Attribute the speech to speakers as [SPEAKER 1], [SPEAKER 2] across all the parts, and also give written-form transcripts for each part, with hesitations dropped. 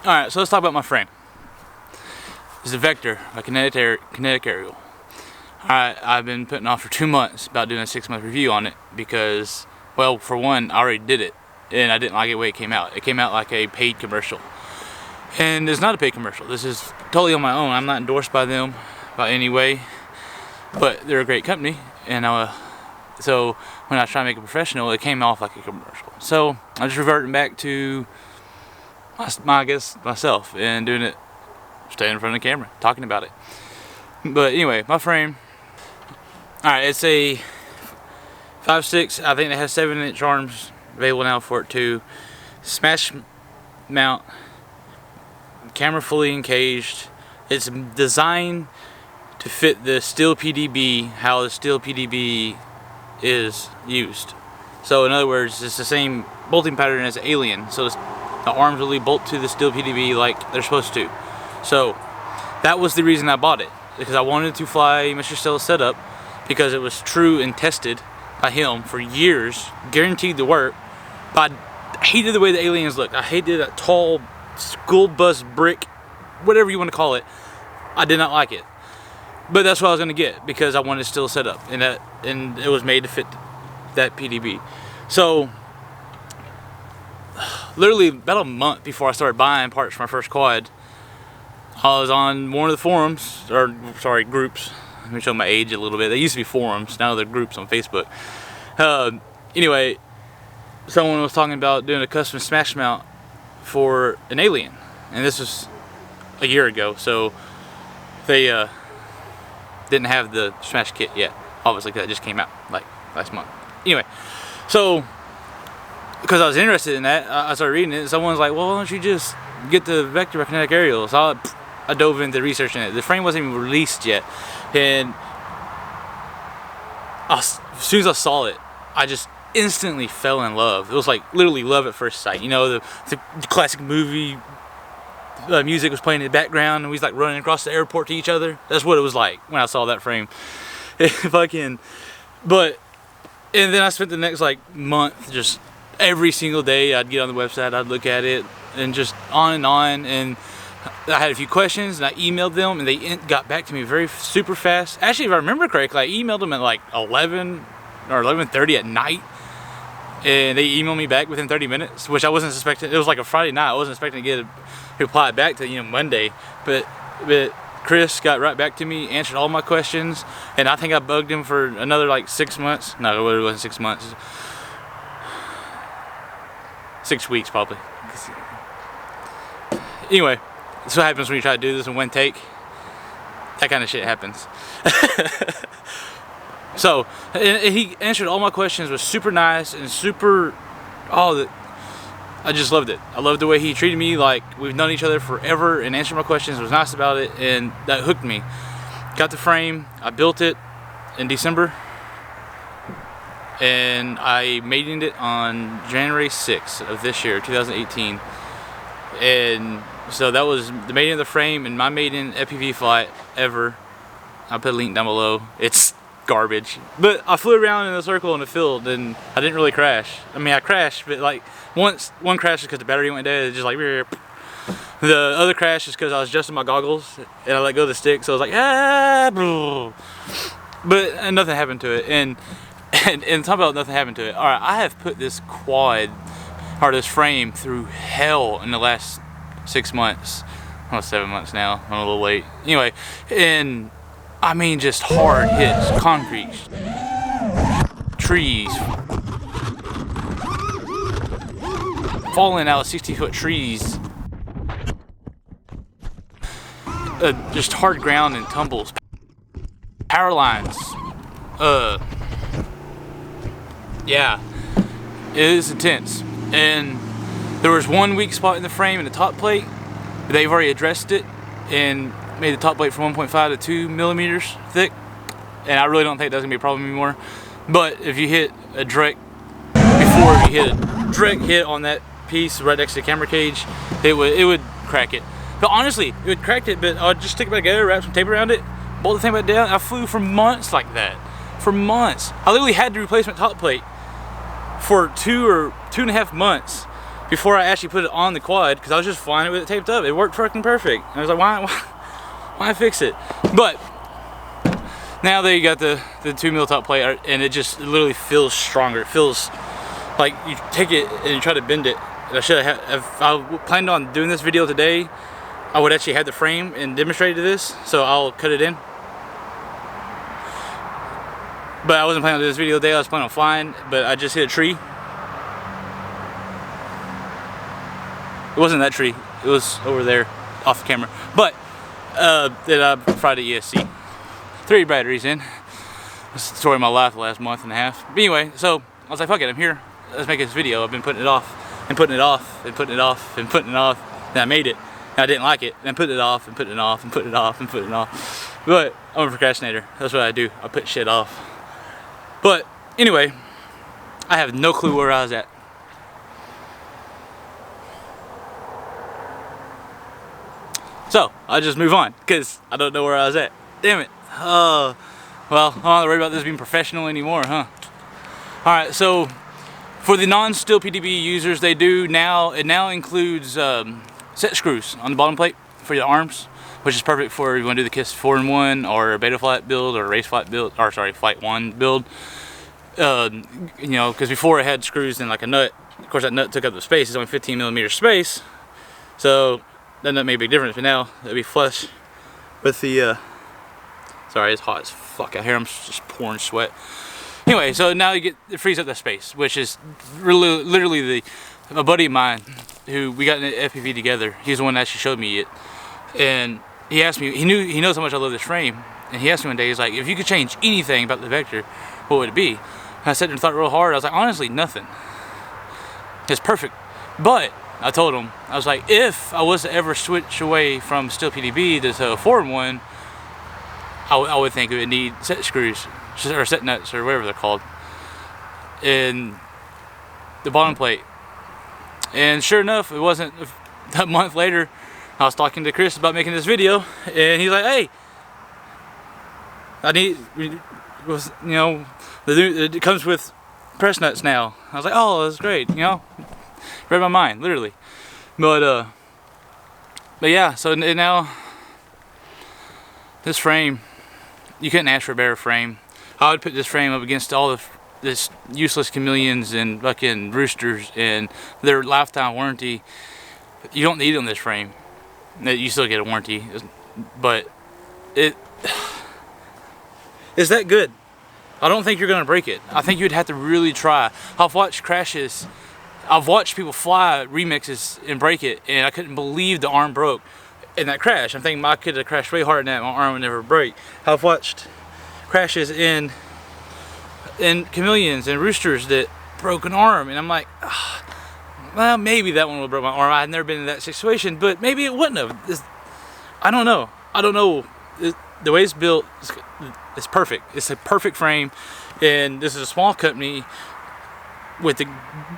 [SPEAKER 1] Alright, so let's talk about my frame. It's a Vector, a Kinetic aerial. Alright, I've been putting off for 2 months about doing a 6-month review on it because, well, for one, I already did it and I didn't like the way it came out. It came out like a paid commercial. And it's not a paid commercial. This is totally on my own. I'm not endorsed by them by any way, but they're a great company. And so when I was trying to make it professional, it came off like a commercial. So I just reverted back to I guess myself and doing it, standing in front of the camera, talking about it. But anyway, my frame. Alright, it's a 5.6. I think it has 7-inch arms available now for it too. Smash mount, camera fully encaged. It's designed to fit the Steele PDB, how the Steele PDB is used. So in other words, it's the same bolting pattern as Alien. So the arms really bolt to the Steele PDB like they're supposed to. So that was the reason I bought it, because I wanted to fly Mr. Steele's setup because it was true and tested by him for years, guaranteed to work. But I hated the way the Aliens looked. I hated that tall school bus brick, whatever you want to call it. I did not like it. But that's what I was gonna get because I wanted Steele setup, and it was made to fit that PDB. So literally about a month before I started buying parts for my first quad, I was on one of the forums, or sorry, groups. Let me show my age a little bit. They used to be forums, now they're groups on Facebook. Anyway, someone was talking about doing a custom smash mount for an Alien, and this was a year ago, so they didn't have the smash kit yet. Obviously, that just came out like last month. Anyway, so because I was interested in that, I started reading it, and someone's like, well, why don't you just get the Vector Kinetic aerial? So I dove into researching it. The frame wasn't even released yet, and as soon as I saw it, I just instantly fell in love. It was like literally love at first sight. You know, the classic movie music was playing in the background, and we was like running across the airport to each other. That's what it was like when I saw that frame. And then I spent the next like month just every single day I'd get on the website, I'd look at it, and just on, and I had a few questions, and I emailed them, and they got back to me super fast. Actually, if I remember correctly, I emailed them at like 11 or 11:30 at night, and they emailed me back within 30 minutes, which I wasn't expecting. It was like a Friday night. I wasn't expecting to get a reply back to Monday, but Chris got right back to me, answered all my questions, and I think I bugged him for another like 6 months. No, it wasn't 6 months. 6 weeks probably. Anyway, that's what happens when you try to do this in one take. That kind of shit happens. So, and he answered all my questions, was super nice and super, I just loved it. I loved the way he treated me like we've known each other forever, and answered my questions, was nice about it, and that hooked me. Got the frame, I built it in December, and I matined it on January 6th of this year, 2018. And so that was the maiden of the frame and my maiden FPV Flight ever. I'll put a link down below. It's garbage, but I flew around in a circle in the field and I didn't really crash. I mean, I crashed, but like one crash is because the battery went dead. It's just like the other crash is because I was adjusting my goggles and I let go of the stick, so I was like but nothing happened to it. And talk about nothing happened to it. All right, I have put this quad or this frame through hell in the last 6 months. Well, 7 months now. I'm a little late. Anyway, and I mean just hard hits, concrete, trees, falling out of 60-foot trees, just hard ground and tumbles, power lines. Yeah, it is intense. And there was one weak spot in the frame in the top plate, but they've already addressed it and made the top plate from 1.5 to 2 millimeters thick, and I really don't think that's gonna be a problem anymore. But if you hit a direct hit on that piece right next to the camera cage, it would crack it. But honestly, it would crack it, but I'd just stick it back together, wrap some tape around it, bolt the thing back down. I flew for months like that. For months. I literally had the replacement top plate for 2 or 2.5 months before I actually put it on the quad, because I was just flying it with it taped up. It worked fucking perfect. I was like, why fix it? But now that you got the 2mm top plate, and it just literally feels stronger. It feels like you take it and you try to bend it. And I should have, if I planned on doing this video today, I would actually have the frame and demonstrate this, so I'll cut it in. But I wasn't planning on doing this video today, I was planning on flying, but I just hit a tree. It wasn't that tree, it was over there off the camera. But then I fried the ESC. 3 batteries in. That's the story of my life the last month and a half. But anyway, so I was like, fuck it, I'm here. Let's make this video. I've been putting it off and putting it off and putting it off and putting it off. Then I made it. And I didn't like it. And put it off and put it off and put it off and put it off. But I'm a procrastinator. That's what I do. I put shit off. But anyway, I have no clue where I was at. So I'll just move on because I don't know where I was at. Damn it. Well, I don't have to worry about this being professional anymore, huh? Alright, so for the non-Steele PDB users, it now includes set screws on the bottom plate for your arms, which is perfect for if you want to do the KISS 4-in-1 or a Beta Flight build or a Race Flight build, or sorry, Flight 1 build. You know, because before it had screws and like a nut. Of course, that nut took up the space. It's only 15mm space, so that nut made a big difference. But now it'll be flush with the. Sorry, it's hot as fuck out here. I'm just pouring sweat. Anyway, so now it frees up that space, which is really, literally a buddy of mine who we got in the FPV together. He's the one that actually showed me it, and he asked me. He knows how much I love this frame, and he asked me one day. He's like, if you could change anything about the Vector, what would it be? And I sat there and thought real hard. I was like, honestly, nothing. It's perfect. But I told him, I was like, if I was to ever switch away from Steele PDB to a 4-in-1, I would think it would need set screws or set nuts or whatever they're called in the bottom plate. And sure enough, it wasn't a month later. I was talking to Chris about making this video, and he's like, "Hey, it comes with press nuts now." I was like, "Oh, that's great," you know. Read my mind, literally. But yeah. So now this frame. You couldn't ask for a better frame. I would put this frame up against all of this useless chameleons and fucking roosters and their lifetime warranty. You don't need on this frame. You still get a warranty, but it's that good. I don't think you're gonna break it. I think you'd have to really try. I've watched crashes. I've watched people fly remixes and break it, and I couldn't believe the arm broke in that crash. I'm thinking I could have crashed way harder than that. My arm would never break. I've watched crashes in chameleons and roosters that broke an arm, and I'm like, well, maybe that one would break my arm. I've never been in that situation, but maybe it wouldn't have. I don't know. The way it's built, it's perfect. It's a perfect frame, and this is a small company with the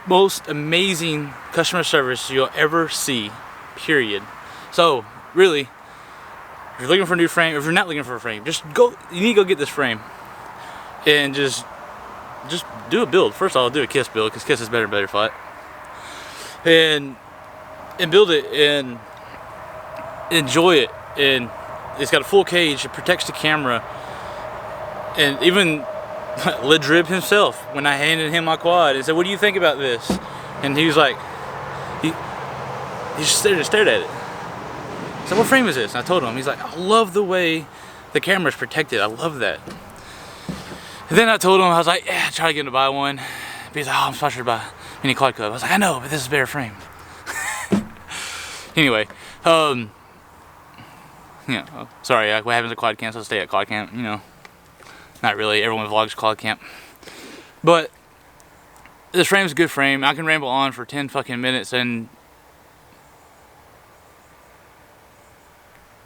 [SPEAKER 1] most amazing customer service you'll ever see, period. So really, if you're looking for a new frame, if you're not looking for a frame, you need to go get this frame and just do a build. First of all, do a KISS build, because KISS is better than Beta Flight, and build it and enjoy it. And it's got a full cage, it protects the camera, and even Lidrib himself, when I handed him my quad and said, "What do you think about this?" and he was like, he just stared at it. So what frame is this? And I told him. He's like, "I love the way the camera's protected. I love that." And then I told him, I was like, "Yeah, try to get him to buy one." But he's like, "Oh, I'm sponsored by Mini Quad Club." I was like, "I know, but this is a better frame." Anyway, yeah, sorry, what happens at Quad Camp, so I'll stay at Quad Camp, you know. Not really, everyone vlogs Quad Camp. But this frame's a good frame. I can ramble on for 10 fucking minutes and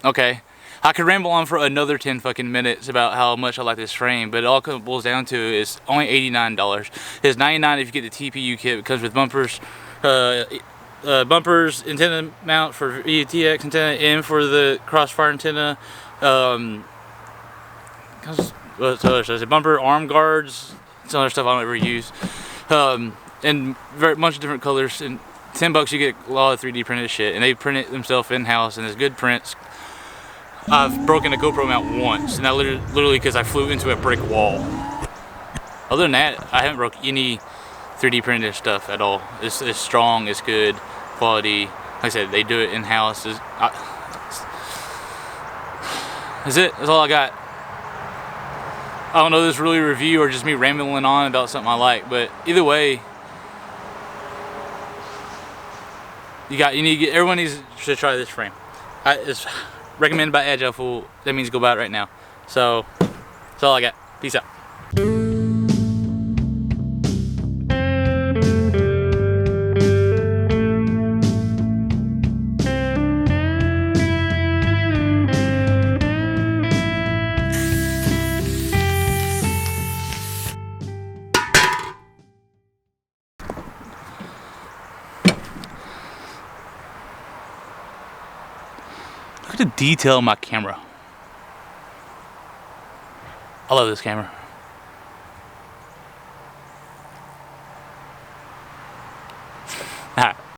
[SPEAKER 1] okay, I could ramble on for another 10 fucking minutes about how much I like this frame, but it all boils down to is only $89. It's $99 if you get the TPU kit. It comes with bumpers, antenna mount for ETX antenna, and for the Crossfire antenna. There's a bumper, arm guards, some other stuff I don't ever use, and very much different colors and $10 you get a lot of 3D printed shit, and they print it themselves in-house, and it's good prints. I've broken a GoPro mount once, and that literally because I flew into a brick wall. Other than that, I haven't broke any 3D printed stuff at all. It's strong, it's good quality. Like I said, they do it in-house. That's it. That's all I got. I don't know if this is really a review or just me rambling on about something I like, but either way, everyone needs to try this frame. It's recommended by Agile Fool. That means go buy it right now. So that's all I got. Peace out. Look at the detail of my camera. I love this camera. Alright.